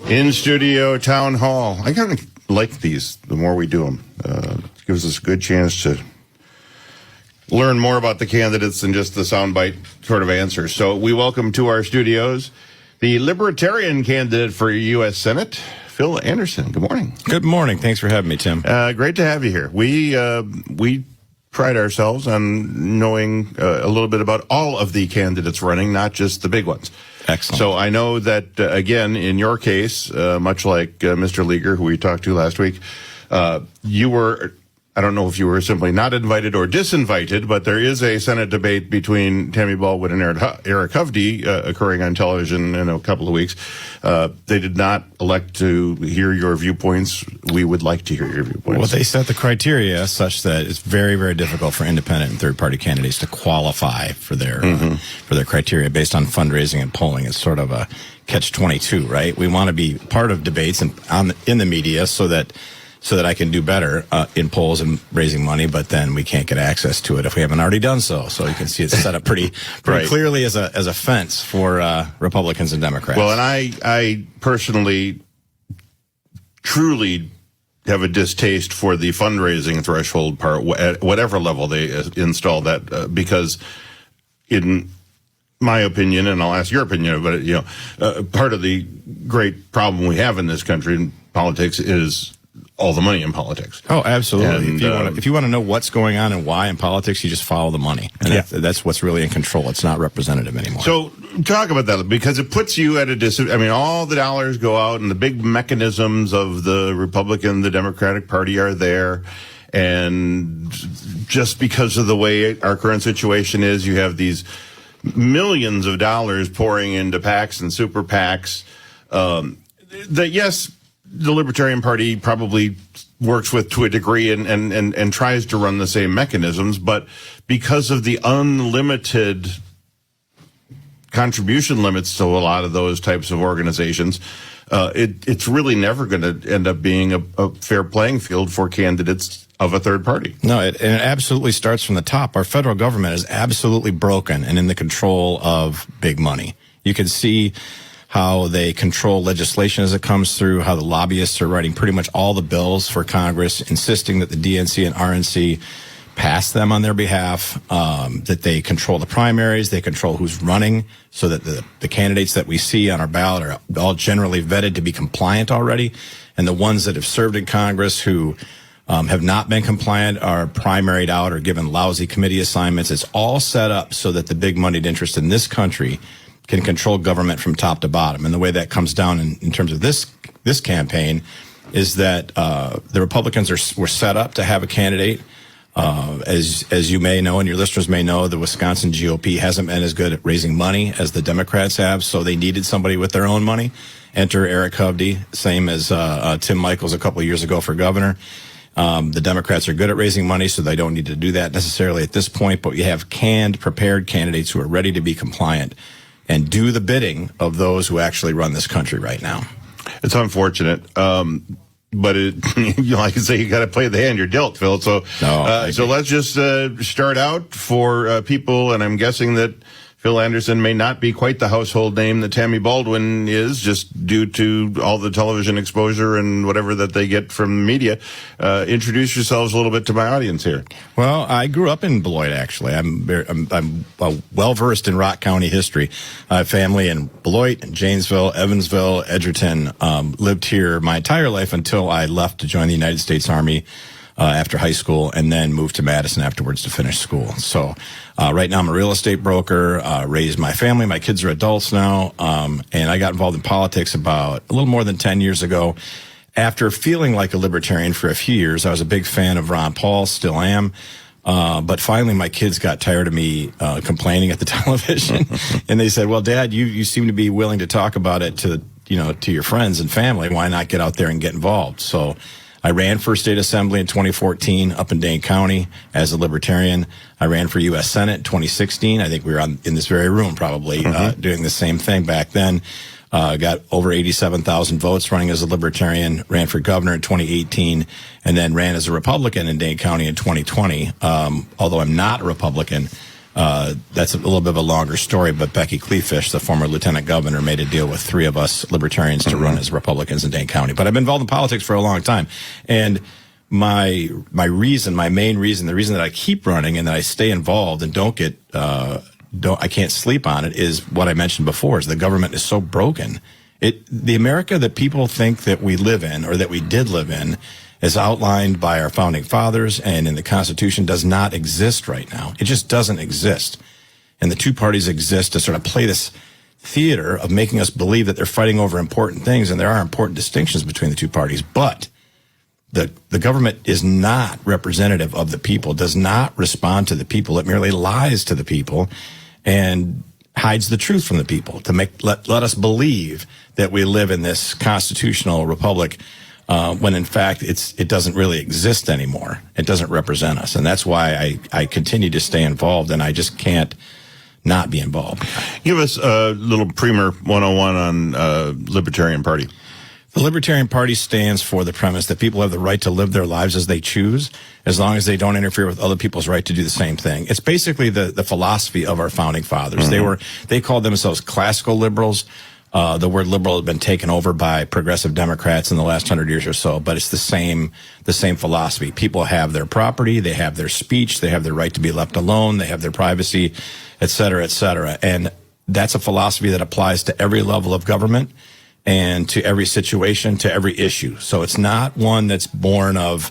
In studio town hall. I kind of like these the more we do them. It gives us a good chance to learn more about the candidates than just the soundbite sort of answers. So we welcome to our studios the Libertarian candidate for U.S. Senate, Phil Anderson. Good morning. Good morning. Thanks for having me, Tim. Great to have you here. We pride ourselves on knowing a little bit about all of the candidates running, not just the big ones. Excellent. So I know that, again, in your case, much like Mr. Leaguer, who we talked to last week, you were, I don't know if you were simply not invited or disinvited, but there is a Senate debate between Tammy Baldwin and Eric Hovde occurring on television in a couple of weeks. They did not elect to hear your viewpoints. We would like to hear your viewpoints. Well, they set the criteria such that it's very, very difficult for independent and third-party candidates to qualify for their criteria based on fundraising and polling. It's sort of a catch-22, right? We want to be part of debates and in the media so that I can do better in polls and raising money, but then we can't get access to it if we haven't already done so. So you can see it's set up pretty right. clearly as a fence for Republicans and Democrats. Well, and I personally truly have a distaste for the fundraising threshold part, at whatever level they install that, because in my opinion, and I'll ask your opinion, but part of the great problem we have in this country in politics is all the money in politics. Oh, absolutely. And, if you want to know what's going on and why in politics, you just follow the money. And that's what's really in control. It's not representative anymore. So talk about that, because it puts you at a disadvantage. I mean, all the dollars go out and the big mechanisms of the Republican, the Democratic Party are there. And just because of the way our current situation is, you have these millions of dollars pouring into PACs and super PACs that, yes, the Libertarian Party probably works with to a degree and tries to run the same mechanisms, but because of the unlimited contribution limits to a lot of those types of organizations, it's really never going to end up being a fair playing field for candidates of a third party. No, it absolutely starts from the top. Our federal government is absolutely broken and in the control of big money. You can see how they control legislation as it comes through, how the lobbyists are writing pretty much all the bills for Congress, insisting that the DNC and RNC pass them on their behalf, that they control the primaries, they control who's running, so that the candidates that we see on our ballot are all generally vetted to be compliant already, and the ones that have served in Congress who have not been compliant are primaried out or given lousy committee assignments. It's all set up so that the big moneyed interest in this country can control government from top to bottom. And the way that comes down in terms of this campaign is that the Republicans were set up to have a candidate. As you may know and your listeners may know, the Wisconsin GOP hasn't been as good at raising money as the Democrats have, so they needed somebody with their own money. Enter Eric Hovde, same as Tim Michels a couple of years ago for governor. The Democrats are good at raising money, so they don't need to do that necessarily at this point, but you have prepared candidates who are ready to be compliant and do the bidding of those who actually run this country right now. It's unfortunate, but like I say, you got to play the hand you're dealt, Phil. So, so let's just start out for people, and I'm guessing that Phil Anderson may not be quite the household name that Tammy Baldwin is, just due to all the television exposure and whatever that they get from the media. Introduce yourselves a little bit to my audience here. Well, I grew up in Beloit, actually. I'm well-versed in Rock County history. I have family in Beloit, Janesville, Evansville, Edgerton. Lived here my entire life until I left to join the United States Army after high school, and then moved to Madison afterwards to finish school. So right now I'm a real estate broker, raised my family. My kids are adults now, and I got involved in politics about a little more than 10 years ago. After feeling like a libertarian for a few years, I was a big fan of Ron Paul, still am. But finally, my kids got tired of me complaining at the television, and they said, "Well, Dad, you seem to be willing to talk about it to your friends and family. Why not get out there and get involved?" So I ran for state assembly in 2014 up in Dane County as a libertarian. I ran for U.S. Senate in 2016. I think we were in this very room probably doing the same thing back then. Got over 87,000 votes running as a libertarian, ran for governor in 2018, and then ran as a Republican in Dane County in 2020. Although I'm not a Republican, That's a little bit of a longer story, but Becky Cleafish, the former lieutenant governor, made a deal with 3 of us libertarians to run as Republicans in Dane County. But I've been involved in politics for a long time. And my main reason, the reason that I keep running and that I stay involved and I can't sleep on it is what I mentioned before, is the government is so broken. The America that people think that we live in, or that we did live in, as outlined by our founding fathers and in the Constitution, does not exist right now. It just doesn't exist. And the two parties exist to sort of play this theater of making us believe that they're fighting over important things, and there are important distinctions between the two parties. But the government is not representative of the people, does not respond to the people. It merely lies to the people and hides the truth from the people to let us believe that we live in this constitutional republic, when in fact it doesn't really exist anymore. It doesn't represent us. And that's why I continue to stay involved, and I just can't not be involved. Give us a little primer 101 on Libertarian Party. The Libertarian Party stands for the premise that people have the right to live their lives as they choose, as long as they don't interfere with other people's right to do the same thing. It's basically the philosophy of our founding fathers. They called themselves classical liberals. The word liberal has been taken over by progressive Democrats in the last 100 years or so, but it's the same philosophy. People have their property, they have their speech, they have their right to be left alone, they have their privacy, et cetera, et cetera. And that's a philosophy that applies to every level of government and to every situation, to every issue. So it's not one that's born of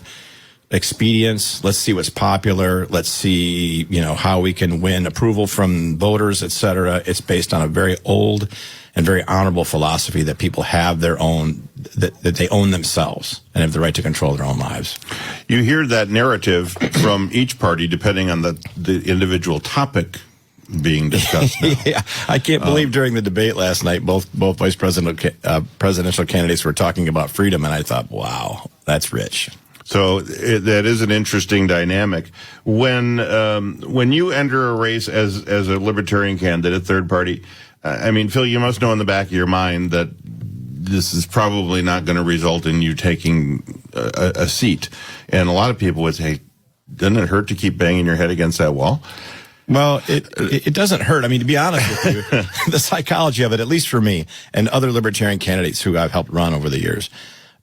expedience. Let's see what's popular. Let's see, how we can win approval from voters, et cetera. It's based on a very old and very honorable philosophy that people have their own, that they own themselves and have the right to control their own lives. You hear that narrative from each party depending on the individual topic being discussed now. Yeah, I can't believe during the debate last night, both vice presidential candidates were talking about freedom, and I thought, wow, that's rich. So that is an interesting dynamic. When you enter a race as a libertarian candidate, third party, Phil, you must know in the back of your mind that this is probably not going to result in you taking a seat. And a lot of people would say, doesn't it hurt to keep banging your head against that wall? Well, it doesn't hurt. To be honest with you, the psychology of it, at least for me and other libertarian candidates who I've helped run over the years,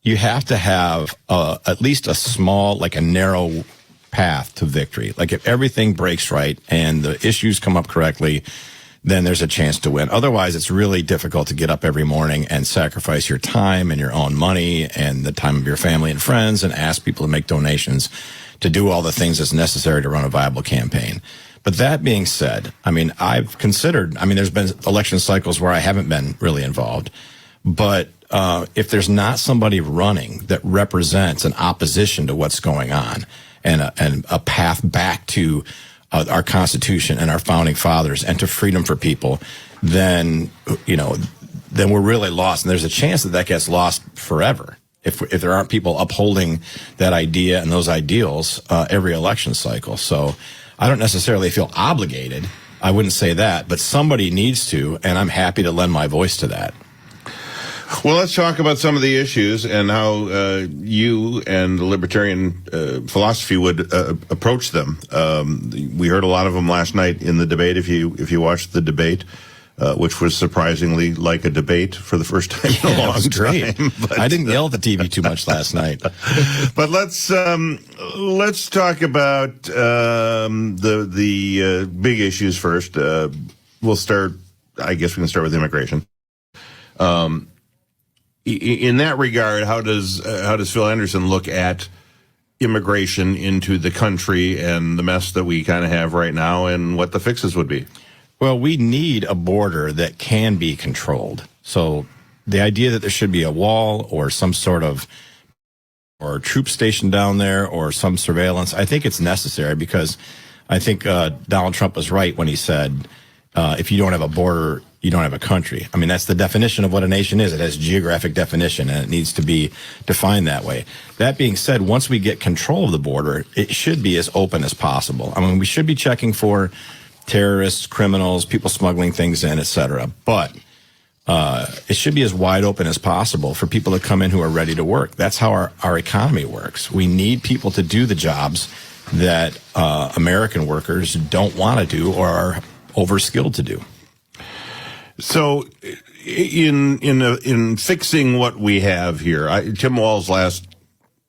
you have to have at least a small, like a narrow path to victory. Like if everything breaks right and the issues come up correctly, then there's a chance to win. Otherwise, it's really difficult to get up every morning and sacrifice your time and your own money and the time of your family and friends and ask people to make donations to do all the things that's necessary to run a viable campaign. But that being said, I've considered, there's been election cycles where I haven't been really involved. But if there's not somebody running that represents an opposition to what's going on and a path back to our Constitution and our founding fathers and to freedom for people, then we're really lost. And there's a chance that gets lost forever if there aren't people upholding that idea and those ideals every election cycle. So I don't necessarily feel obligated. I wouldn't say that, but somebody needs to, and I'm happy to lend my voice to that. Well, let's talk about some of the issues and how you and the libertarian philosophy would approach them. We heard a lot of them last night in the debate. If you watched the debate, which was surprisingly like a debate for the first time in a long time. But I didn't yell at the TV too much last night. But let's talk about the big issues first. We'll start. I guess we can start with immigration. In that regard, how does Phil Anderson look at immigration into the country and the mess that we kind of have right now, and what the fixes would be? Well, we need a border that can be controlled. So the idea that there should be a wall or some sort of or a troop station down there or some surveillance, I think it's necessary because I think Donald Trump was right when he said, if you don't have a border, you don't have a country. That's the definition of what a nation is. It has geographic definition, and it needs to be defined that way. That being said, once we get control of the border, it should be as open as possible. We should be checking for terrorists, criminals, people smuggling things in, et cetera. But it should be as wide open as possible for people to come in who are ready to work. That's how our economy works. We need people to do the jobs that American workers don't want to do or are overskilled to do. So, in fixing what we have here, Tim Walz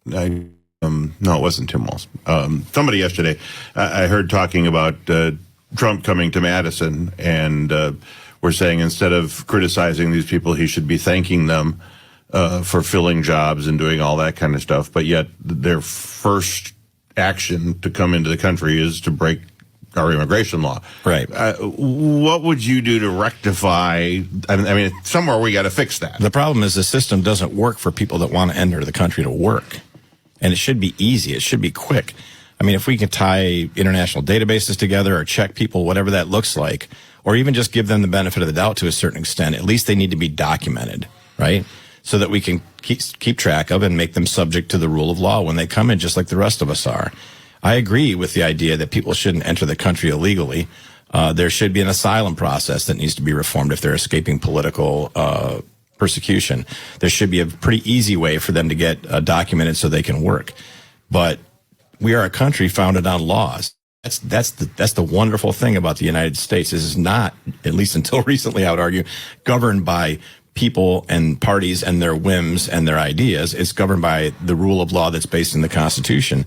no, it wasn't Tim Walz. Somebody yesterday I heard talking about Trump coming to Madison, and we're saying instead of criticizing these people, he should be thanking them for filling jobs and doing all that kind of stuff. But yet their first action to come into the country is to break our immigration law. Right. What would you do to rectify? I mean, somewhere we got to fix that. The problem is the system doesn't work for people that want to enter the country to work. And it should be easy. It should be quick. I mean, if we can tie international databases together or check people, whatever that looks like, or even just give them the benefit of the doubt to a certain extent, at least they need to be documented, right? So that we can keep track of and make them subject to the rule of law when they come in, just like the rest of us are. I agree with the idea that people shouldn't enter the country illegally. There should be an asylum process that needs to be reformed if they're escaping political persecution. There should be a pretty easy way for them to get documented so they can work. But we are a country founded on laws. That's the wonderful thing about the United States. This is not, at least until recently, I would argue, governed by people and parties and their whims and their ideas. It's governed by the rule of law that's based in the Constitution.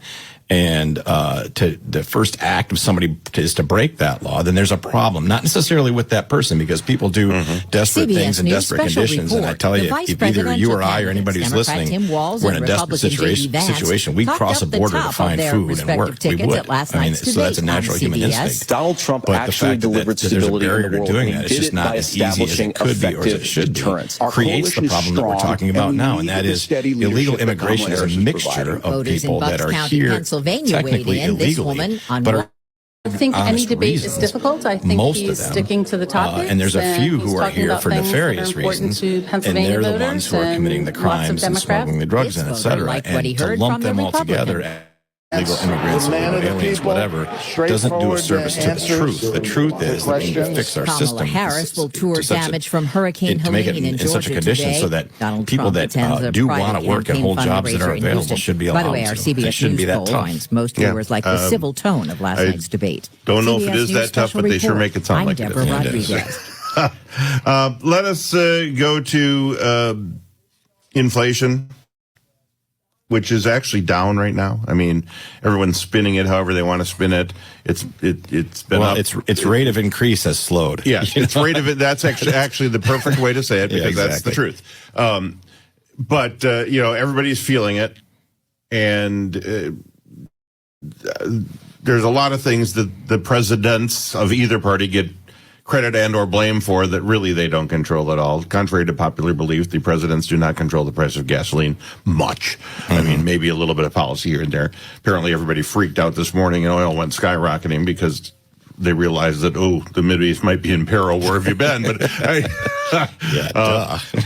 And the first act of somebody is to break that law, then there's a problem. Not necessarily with that person, because people do desperate CBS things in News desperate special conditions. report. And I tell you, if either you or I or anybody who's listening, we're in a desperate situation, we'd cross a border to find food and work. We would. I mean, so that's a natural human instinct. Donald Trump but actually the fact delivered that there's a stability barrier in the to world. doing We that, it's did just it not by as easy as it establishing could be or as it should be. Our Creates the coalition is problem that we're strong, talking about and we now, and need that the is steady illegal leadership that immigration is a Kamala Harris mixture of Voters in people Bucks that are County, here Pennsylvania, technically weighed in. This illegally, woman on but are I think any honest debate reasons. is difficult. I think Most he's of them. sticking to the topics. And there's a few he's who are talking here about for things that are nefarious important reasons, to and Pennsylvania they're the ones who are voters committing the and lots of crimes and Democrats. smuggling the drugs in, et This cetera. voter liked what And he to heard lump from the them all together, Republican. illegal immigrants, Man of the illegal aliens, people, whatever, doesn't do a straightforward service to the answers truth. The truth is that we need to questions. fix our Kamala system. Harris will tour to such a- damage from Hurricane to make it Helene in in such a Georgia condition today. so that Donald people Trump that attends a do private want to work and campaign hold jobs that fundraiser are in available Houston. should be By the allowed way, our to. CBS It shouldn't be News that poll tough. finds most Yeah. viewers like the civil tone of last I night's debate. don't know if it CBS is that News tough, but special they sure report. make it sound I'm like it is. Deborah Yeah, it is. Rodriguez. Let us go to inflation, which is actually down right now. I mean, everyone's spinning it however they want to spin it. It's been Well, up. its rate of increase has slowed. Yeah, its rate of it. That's actually the perfect way to say it, because Yeah, that's the exactly. truth. But everybody's feeling it, and there's a lot of things that the presidents of either party get credit and or blame for that really they don't control at all. Contrary to popular belief, the presidents do not control the price of gasoline much. I mean, maybe a little bit of policy here and there. Apparently everybody freaked out this morning and oil went skyrocketing because they realized that, the Mideast might be in peril. Where have you been?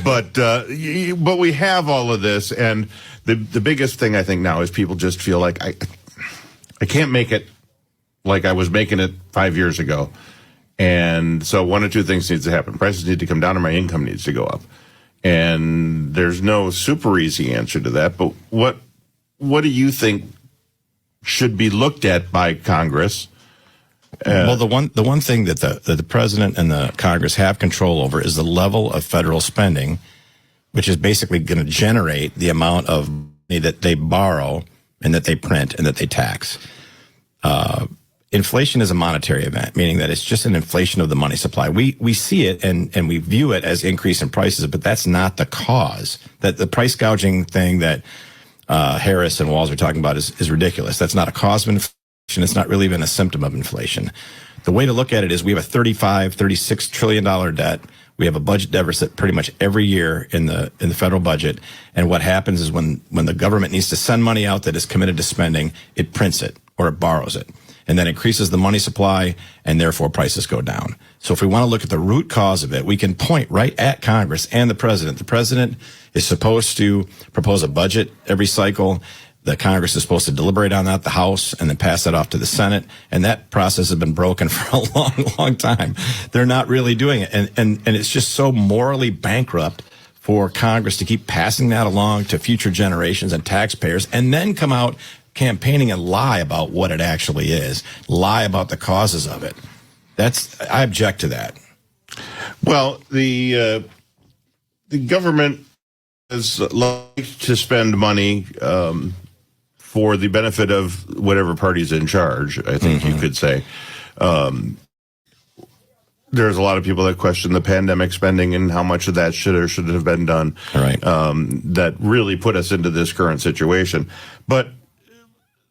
But but we have all of this, and the biggest thing I think now is people just feel like I can't make it like I was making it 5 years ago. And so one of two things needs to happen. Prices need to come down or my income needs to go up. And there's no super easy answer to that. But what do you think should be looked at by Congress? Well, the one thing that the president and the Congress have control over is the level of federal spending, which is basically going to generate the amount of money that they borrow and that they print and that they tax. Inflation is a monetary event, meaning that it's just an inflation of the money supply. We see it and we view it as increase in prices, but that's not the cause. That the price gouging thing that Harris and Walz are talking about is ridiculous. That's not a cause of inflation. It's not really even a symptom of inflation. The way to look at it is we have a $36 trillion debt. We have a budget deficit pretty much every year in the federal budget. And what happens is when the government needs to send money out that is committed to spending, it prints it or it borrows it. And then increases the money supply, and therefore prices go down. So if we want to look at the root cause of it, we can point right at Congress and the president. The president is supposed to propose a budget every cycle. The Congress is supposed to deliberate on that, the House, and then pass that off to the Senate. And that process has been broken for a long, long time. They're not really doing it. And it's just so morally bankrupt for Congress to keep passing that along to future generations and taxpayers and then come out campaigning and lie about what it actually is, lie about the causes of it. I object to that. Well, the government has liked to spend money for the benefit of whatever party's in charge, I think you could say. There's a lot of people that question the pandemic spending and how much of that should or shouldn't have been done. Right. That really put us into this current situation. But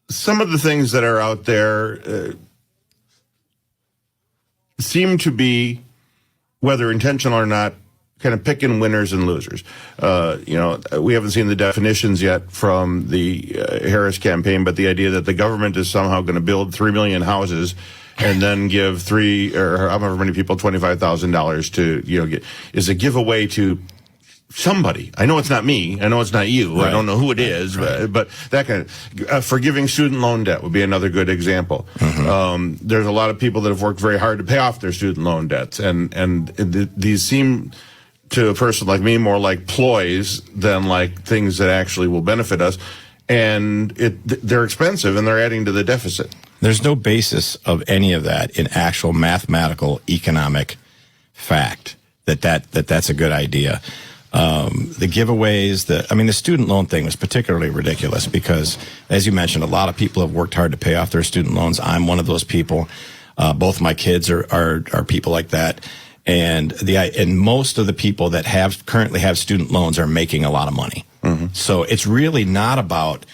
some of the things that are out there seem to be, whether intentional or not, kind of picking winners and losers. We haven't seen the definitions yet from the Harris campaign, but the idea that the government is somehow going to build 3 million houses and then give however many people $25,000 to is a giveaway to somebody. I know it's not me. I know it's not you. Right. I don't know who it is, but that kind of forgiving student loan debt would be another good example. There's a lot of people that have worked very hard to pay off their student loan debts, and these seem to a person like me more like ploys than like things that actually will benefit us. And they're expensive and they're adding to the deficit. There's no basis of any of that in actual mathematical economic fact that's a good idea. The giveaways, the student loan thing was particularly ridiculous because, as you mentioned, a lot of people have worked hard to pay off their student loans. I'm one of those people. Both my kids are people like that. And most of the people that currently have student loans are making a lot of money. So it's really not about,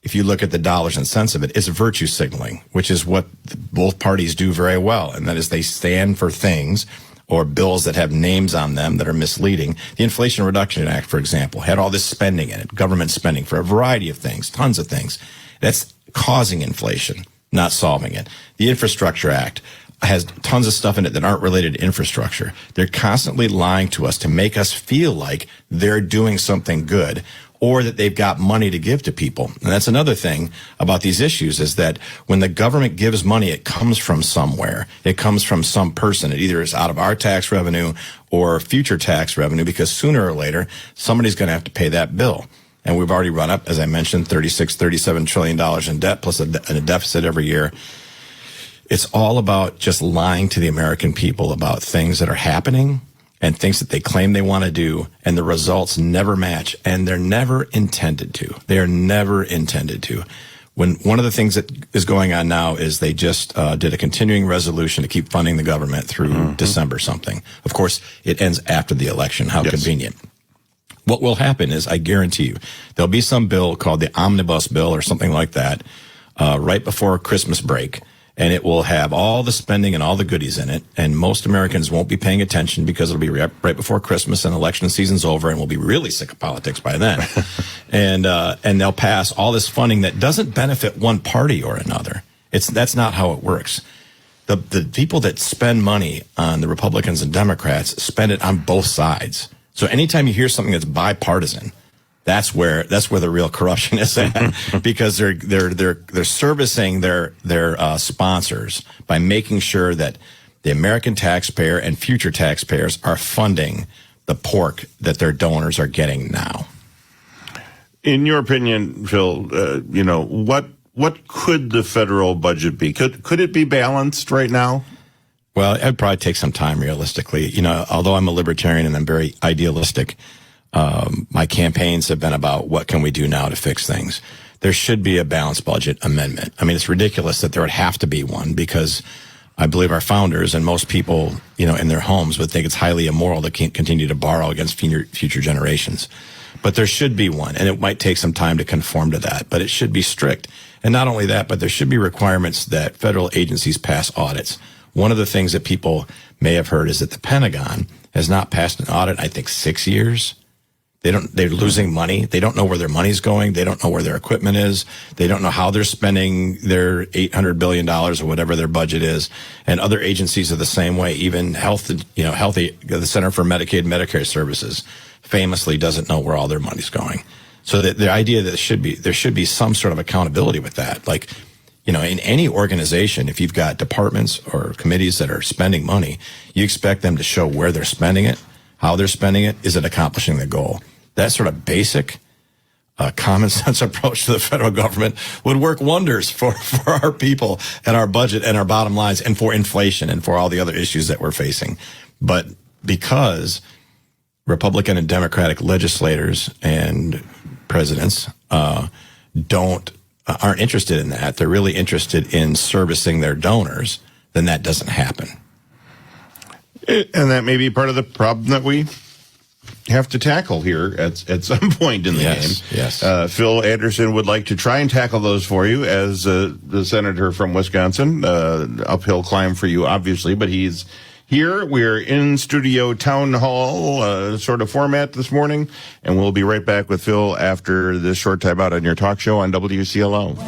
if you look at the dollars and cents of it, it's virtue signaling, which is what both parties do very well. And that is they stand for things or bills that have names on them that are misleading. The Inflation Reduction Act, for example, had all this spending in it, government spending for a variety of things, tons of things. That's causing inflation, not solving it. The Infrastructure Act has tons of stuff in it that aren't related to infrastructure. They're constantly lying to us to make us feel like they're doing something good or that they've got money to give to people. And that's another thing about these issues is that when the government gives money, it comes from somewhere. It comes from some person. It either is out of our tax revenue or future tax revenue because sooner or later, somebody's going to have to pay that bill. And we've already run up, as I mentioned, $37 trillion in debt plus a deficit every year. It's all about just lying to the American people about things that are happening and things that they claim they want to do, and the results never match, and they're never intended to. They are never intended to. When one of the things that is going on now is they just did a continuing resolution to keep funding the government through December something. Of course, it ends after the election. How convenient. What will happen is, I guarantee you, there'll be some bill called the Omnibus Bill or something like that right before Christmas break. And it will have all the spending and all the goodies in it. And most Americans won't be paying attention because it'll be right before Christmas and election season's over, and we'll be really sick of politics by then. And they'll pass all this funding that doesn't benefit one party or another. That's not how it works. The people that spend money on the Republicans and Democrats spend it on both sides. So anytime you hear something that's bipartisan, that's where the real corruption is at, because they're servicing their sponsors by making sure that the American taxpayer and future taxpayers are funding the pork that their donors are getting now. In your opinion, Phil, what could the federal budget be? Could it be balanced right now? Well, it'd probably take some time, realistically. Although I'm a libertarian and I'm very idealistic. My campaigns have been about what can we do now to fix things. There should be a balanced budget amendment. I mean, it's ridiculous that there would have to be one because I believe our founders and most people, in their homes would think it's highly immoral to continue to borrow against future generations. But there should be one, and it might take some time to conform to that, but it should be strict. And not only that, but there should be requirements that federal agencies pass audits. One of the things that people may have heard is that the Pentagon has not passed an audit, I think, 6 years. They're losing money. They don't know where their money's going. They don't know where their equipment is. They don't know how they're spending their $800 billion or whatever their budget is. And other agencies are the same way. Even the Center for Medicaid and Medicare Services famously doesn't know where all their money's going. So the idea that there should be some sort of accountability with that. Like, in any organization, if you've got departments or committees that are spending money, you expect them to show where they're spending it, how they're spending it, is it accomplishing the goal? That sort of basic common sense approach to the federal government would work wonders for our people and our budget and our bottom lines and for inflation and for all the other issues that we're facing. But because Republican and Democratic legislators and presidents aren't interested in that, they're really interested in servicing their donors, then that doesn't happen. And that may be part of the problem that we have to tackle here at some point in the game. Yes. Phil Anderson would like to try and tackle those for you as the senator from Wisconsin. Uphill climb for you, obviously, but he's here. We're in studio town hall sort of format this morning, and we'll be right back with Phil after this short time out on your talk show on WCLO.